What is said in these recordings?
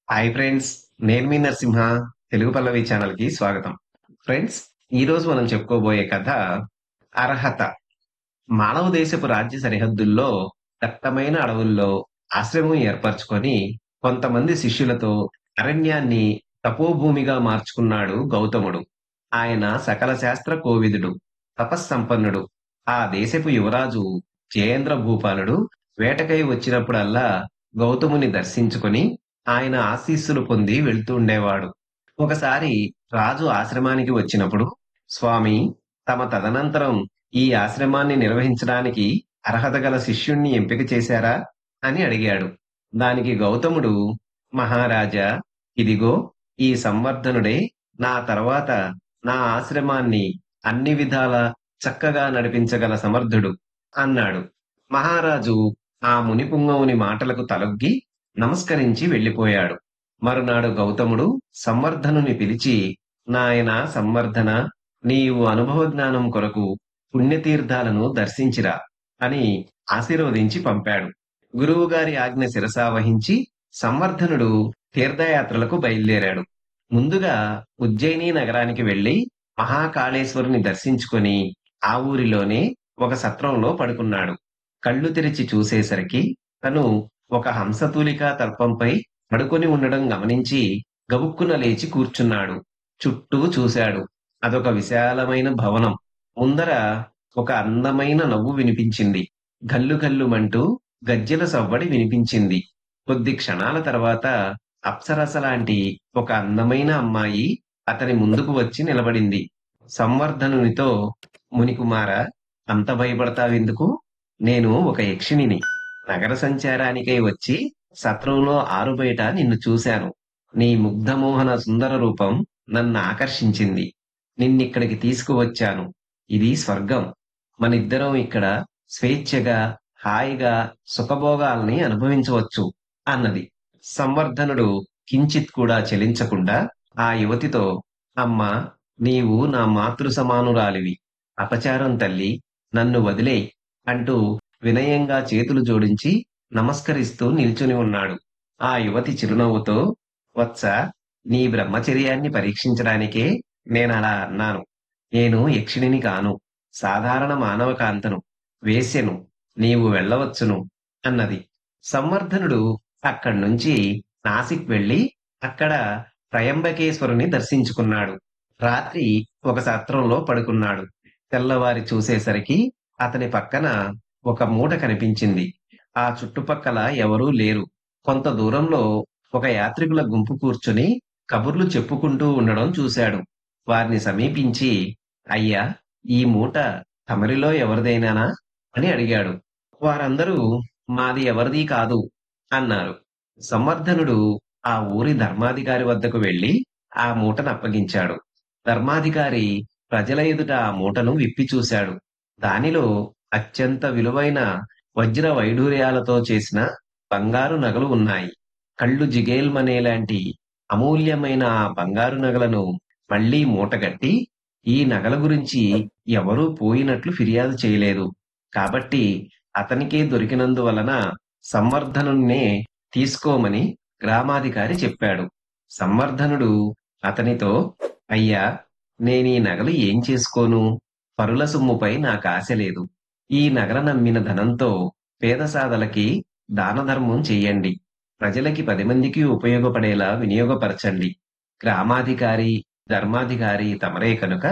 Hi friends. నేను మీ నరసింహ. తెలుగు పల్లవి ఛానల్‌కి స్వాగతం. ఫ్రెండ్స్, ఈరోజు మనం చెప్పుకోబోయే కథ అర్హత. మానవ దేశపు రాజ్య సరిహద్దుల్లో దట్టమైన అడవుల్లో ఆశ్రమం ఏర్పరచుకొని కొంతమంది శిష్యులతో అరణ్యాన్ని తపోభూమిగా మార్చుకున్నాడు గౌతముడు. ఆయన సకల శాస్త్ర కోవిదుడు, తపస్సంపన్నుడు. ఆ దేశపు యువరాజు జయేంద్ర భూపాలుడు వేటకై వచ్చినప్పుడల్లా గౌతముని దర్శించుకొని ఆయన ఆశీస్సులు పొంది వెళ్తూ ఉండేవాడు. ఒకసారి రాజు ఆశ్రమానికి వచ్చినప్పుడు, స్వామి, తదనంతరం ఈ ఆశ్రమాన్ని నిర్వహించడానికి అర్హత గల శిష్యుణ్ణి ఎంపిక చేశారా అని అడిగాడు. దానికి గౌతముడు, మహారాజా, ఇదిగో ఈ సంవర్ధనుడే నా తర్వాత నా ఆశ్రమాన్ని అన్ని విధాలా చక్కగా నడిపించగల సమర్థుడు అన్నాడు. మహారాజు ఆ మునిపుంగవుని మాటలకు తలొగ్గి నమస్కరించి వెళ్ళిపోయాడు. మరునాడు గౌతముడు సంవర్ధనుని పిలిచి, నాయనా సంవర్ధన, నీవు అనుభవ జ్ఞానం కొరకు పుణ్యతీర్థాలను దర్శించిరా అని ఆశీర్వదించి పంపాడు. గురువుగారి ఆజ్ఞ శిరసావహించి సంవర్ధనుడు తీర్థయాత్రలకు బయలుదేరాడు. ముందుగా ఉజ్జయిని నగరానికి వెళ్లి మహాకాళేశ్వరుని దర్శించుకొని ఆ ఊరిలోనే ఒక సత్రంలో పడుకున్నాడు. కళ్ళు తెరిచి చూసేసరికి తను ఒక హంసతూలికా తల్పంపై పడుకొని ఉండడం గమనించి గబుక్కున లేచి కూర్చున్నాడు. చుట్టూ చూశాడు. అదొక విశాలమైన భవనం. ముందర ఒక అందమైన నవ్వు వినిపించింది. ఘల్లు ఘల్లుమంటూ గజ్జెల సవ్వడి వినిపించింది. కొద్ది క్షణాల తర్వాత అప్సరసలాంటి ఒక అందమైన అమ్మాయి అతని ముందుకు వచ్చి నిలబడింది. సంవర్ధనునితో, మునికుమారా, అంత భయపడతావెందుకు? నేను ఒక యక్షిణిని. నగర సంచారానికై వచ్చి సత్రంలో ఆరుబయట నిన్ను చూశాను. నీ ముగ్ధమోహన సుందర రూపం నన్ను ఆకర్షించింది. నిన్నిక్కడికి తీసుకువచ్చాను. ఇది స్వర్గం. మనిద్దరం ఇక్కడ స్వేచ్ఛగా, హాయిగా సుఖభోగాల్ని అనుభవించవచ్చు అన్నది. సంవర్ధనుడు కించిత్ కూడా చలించకుండా ఆ యువతితో, అమ్మా, నీవు నా మాతృ సమానురాలివి. అపచారం తల్లి, నన్ను వదిలేయ్ అంటూ వినయంగా చేతులు జోడించి నమస్కరిస్తూ నిల్చుని ఉన్నాడు. ఆ యువతి చిరునవ్వుతో, వత్స, నీ బ్రహ్మచర్యాన్ని పరీక్షించడానికే నేనలా అన్నాను. నేను యక్షిణిని కాను. సాధారణ మానవ కాంతను, వేశ్యను. నీవు వెళ్ళవచ్చును అన్నది. సంవర్ధనుడు అక్కడ్నుంచి నాసిక్ వెళ్లి అక్కడ త్రయంబకేశ్వరుని దర్శించుకున్నాడు. రాత్రి ఒక సత్రంలో పడుకున్నాడు. తెల్లవారి చూసేసరికి అతని పక్కన ఒక మూట కనిపించింది. ఆ చుట్టుపక్కల ఎవరూ లేరు. కొంత దూరంలో ఒక యాత్రికుల గుంపు కూర్చుని కబుర్లు చెప్పుకుంటూ ఉండడం చూశాడు. వారిని సమీపించి, అయ్యా, ఈ మూట తమరిలో ఎవరిదైనానా అని అడిగాడు. వారందరూ మాది ఎవరిదీ కాదు అన్నారు. సంవర్ధనుడు ఆ ఊరి ధర్మాధికారి వద్దకు వెళ్లి ఆ మూటను అప్పగించాడు. ధర్మాధికారి ప్రజల ఎదుట ఆ మూటను విప్పి చూశాడు. దానిలో అత్యంత విలువైన వజ్ర వైఢూర్యాలతో చేసిన బంగారు నగలు ఉన్నాయి. కళ్ళు జిగేల్మనేలాంటి అమూల్యమైన ఆ బంగారు నగలను మళ్లీ మూటగట్టి, ఈ నగల గురించి ఎవరూ పోయినట్లు ఫిర్యాదు చేయలేదు. కాబట్టి అతనికే దొరికినందువలన సంవర్ధనుణ్ణే తీసుకోమని గ్రామాధికారి చెప్పాడు. సంవర్ధనుడు అతనితో, అయ్యా, నేనీ నగలు ఏం చేసుకోను? పరుల సొమ్ముపై నాకాశ లేదు. ఈ నగల నమ్మిన ధనంతో పేదసాదలకి దానధర్మం చెయ్యండి. ప్రజలకి 10 మందికి ఉపయోగపడేలా వినియోగపరచండి. గ్రామాధికారి, ధర్మాధికారి తమరే కనుక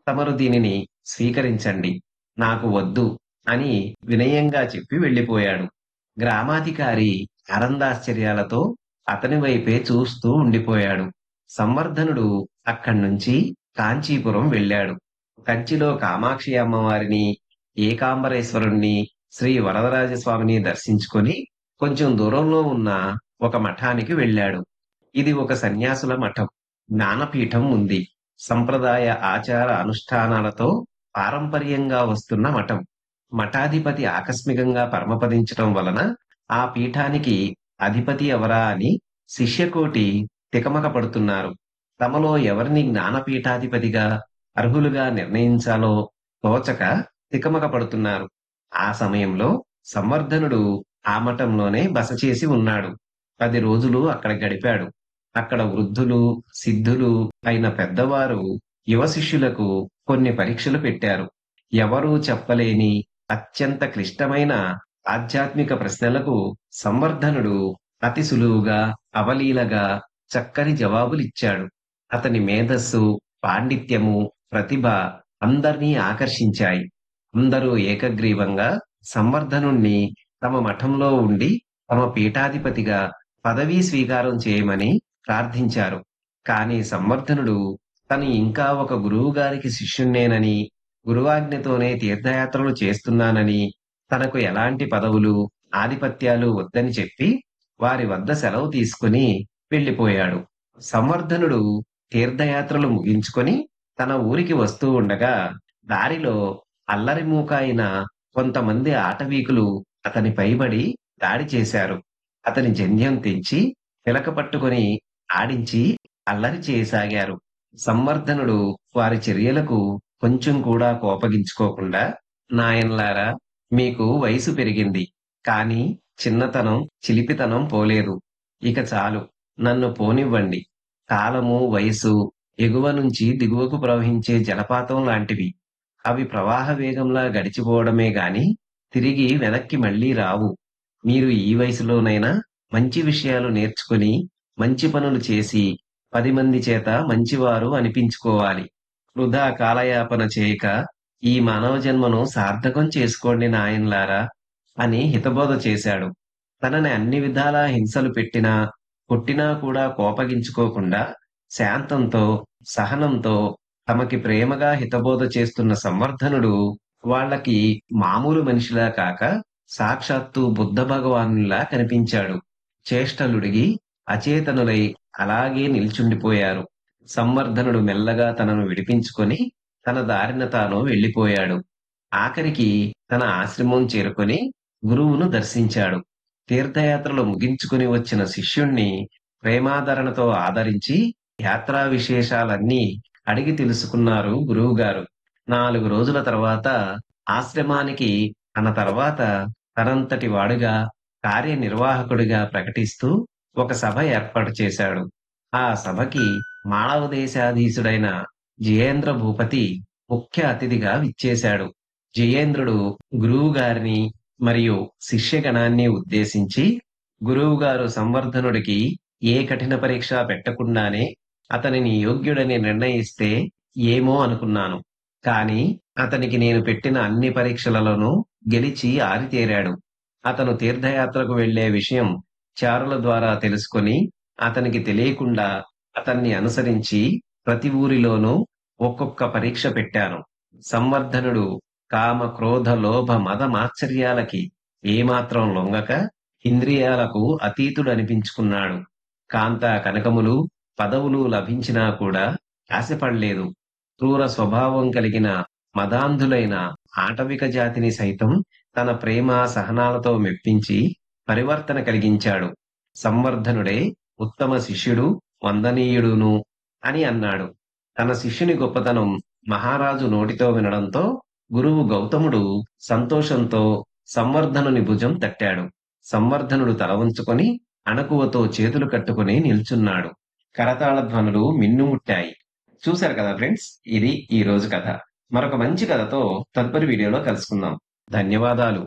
తమరు దీనిని స్వీకరించండి. నాకు వద్దు అని వినయంగా చెప్పి వెళ్ళిపోయాడు. గ్రామాధికారి ఆనందాశ్చర్యాలతో అతని వైపే చూస్తూ ఉండిపోయాడు. సంవర్ధనుడు అక్కడ్నుంచి కాంచీపురం వెళ్ళాడు. కంచిలో కామాక్షి అమ్మవారిని, ఏకాంబరేశ్వరుణ్ణి, శ్రీ వరదరాజస్వామిని దర్శించుకొని కొంచెం దూరంలో ఉన్న ఒక మఠానికి వెళ్ళాడు. ఇది ఒక సన్యాసుల మఠం. జ్ఞానపీఠం ఉంది. సంప్రదాయ ఆచార అనుష్ఠానాలతో పారంపర్యంగా వస్తున్న మఠం. మఠాధిపతి ఆకస్మికంగా పరమపదించటం వలన ఆ పీఠానికి అధిపతి ఎవరా అని శిష్యకోటి తికమక పడుతున్నారు. తమలో ఎవరిని జ్ఞానపీఠాధిపతిగా అర్హులుగా నిర్ణయించాలో తోచక తికమక పడుతున్నారు. ఆ సమయంలో సంవర్ధనుడు ఆ మఠంలోనే బస చేసి ఉన్నాడు. 10 రోజులు అక్కడ గడిపాడు. అక్కడ వృద్ధులు, సిద్ధులు అయిన పెద్దవారు యువ శిష్యులకు కొన్ని పరీక్షలు పెట్టారు. ఎవరూ చెప్పలేని అత్యంత క్లిష్టమైన ఆధ్యాత్మిక ప్రశ్నలకు సంవర్ధనుడు అతి సులువుగా, అవలీలగా చక్కని జవాబులిచ్చాడు. అతని మేధస్సు, పాండిత్యము, ప్రతిభ అందర్నీ ఆకర్షించాయి. అందరూ ఏకగ్రీవంగా సంవర్ధనుణ్ణి తమ మఠంలో ఉండి తమ పీఠాధిపతిగా పదవీ స్వీకారం చేయమని ప్రార్థించారు. కాని సంవర్ధనుడు తను ఇంకా ఒక గురువుగారికి శిష్యుణ్ణేనని, గురువాజ్ఞతోనే తీర్థయాత్రలు చేస్తున్నానని, తనకు ఎలాంటి పదవులు, ఆధిపత్యాలు వద్దని చెప్పి వారి వద్ద సెలవు తీసుకుని వెళ్ళిపోయాడు. సంవర్ధనుడు తీర్థయాత్రలు ముగించుకొని తన ఊరికి వస్తూ ఉండగా దారిలో అల్లరిమూక అయిన కొంతమంది ఆటవీకులు అతని పైబడి దాడి చేశారు. అతని జంధ్యం తెంచి పిలక పట్టుకొని ఆడించి అల్లరి చేయసాగారు. సంవర్ధనుడు వారి చర్యలకు కొంచెం కూడా కోపగించుకోకుండా, నాయనలారా, మీకు వయసు పెరిగింది. కానీ చిన్నతనం, చిలిపితనం పోలేదు. ఇక చాలు, నన్ను పోనివ్వండి. కాలము, వయసు ఎగువ నుంచి దిగువకు ప్రవహించే జలపాతం లాంటివి. అవి ప్రవాహ వేగంలా గడిచిపోవడమే గాని తిరిగి వెనక్కి మళ్ళీ రావు. మీరు ఈ వయసులోనైనా మంచి విషయాలు నేర్చుకుని, మంచి పనులు చేసి 10 మంది చేత మంచివారు అనిపించుకోవాలి. వృధా కాలయాపన చేయక ఈ మానవ జన్మను సార్థకం చేసుకోండి నాయనలారా అని హితబోధ చేశాడు. తనని అన్ని విధాలా హింసలు పెట్టినా, కొట్టినా కూడా కోపగించుకోకుండా శాంతంతో, సహనంతో తమకి ప్రేమగా హితబోధ చేస్తున్న సంవర్ధనుడు వాళ్ళకి మామూలు మనిషిలా కాక సాక్షాత్తు బుద్ధ భగవానులా కనిపించాడు. చేష్టలుడిగి అచేతనులై అలాగే నిల్చుండిపోయారు. సంవర్ధనుడు మెల్లగా తనను విడిపించుకొని తన దారిన తాను వెళ్ళిపోయాడు. ఆఖరికి తన ఆశ్రమం చేరుకొని గురువును దర్శించాడు. తీర్థయాత్రలు ముగించుకుని వచ్చిన శిష్యుణ్ణి ప్రేమాదరణతో ఆదరించి యాత్రా విశేషాలన్నీ అడిగి తెలుసుకున్నారు గురువుగారు. 4 రోజుల తర్వాత ఆశ్రమానికి తన తర్వాత తనంతటి వాడుగా, కార్యనిర్వాహకుడిగా ప్రకటిస్తూ ఒక సభ ఏర్పాటు చేశాడు. ఆ సభకి మాళవ దేశాధీశుడైన జయేంద్ర భూపతి ముఖ్య అతిథిగా విచ్చేశాడు. జయేంద్రుడు గురువుగారిని మరియు శిష్యగణాన్ని ఉద్దేశించి, గురువుగారు సంవర్ధనుడికి ఏ కఠిన పరీక్ష పెట్టకుండానే అతనిని యోగ్యుడని నిర్ణయిస్తే ఏమో అనుకున్నాను. కాని అతనికి నేను పెట్టిన అన్ని పరీక్షలలోనూ గెలిచి ఆరితేరాడు. అతను తీర్థయాత్రకు వెళ్ళే విషయం చారుల ద్వారా తెలుసుకొని, అతనికి తెలియకుండా అతన్ని అనుసరించి ప్రతి ఊరిలోనూ ఒక్కొక్క పరీక్ష పెట్టాను. సంవర్ధనుడు కామ, క్రోధ, లోభ, మద మాత్సర్యాలకి ఏమాత్రం లొంగక ఇంద్రియాలకు అతీతుడనిపించుకున్నాడు. కాంతా కనకములు, పదవులు లభించినా కూడా ఆశపడలేదు. క్రూర స్వభావం కలిగిన మదాంధులైన ఆటవిక జాతిని సైతం తన ప్రేమ, సహనాలతో మెప్పించి పరివర్తన కలిగించాడు. సంవర్ధనుడే ఉత్తమ శిష్యుడు, వందనీయుడును అని అన్నాడు. తన శిష్యుని గొప్పతనం మహారాజు నోటితో వినడంతో గురువు గౌతముడు సంతోషంతో సంవర్ధనుని భుజం తట్టాడు. సంవర్ధనుడు తల వంచుకొని అణకువతో చేతులు కట్టుకుని నిల్చున్నాడు. కరతాళ ధ్వనులు మిన్నుముట్టాయి. చూశారు కదా ఫ్రెండ్స్, ఇది ఈ రోజు కథ. మరొక మంచి కథతో తదుపరి వీడియోలో కలుసుకుందాం. ధన్యవాదాలు.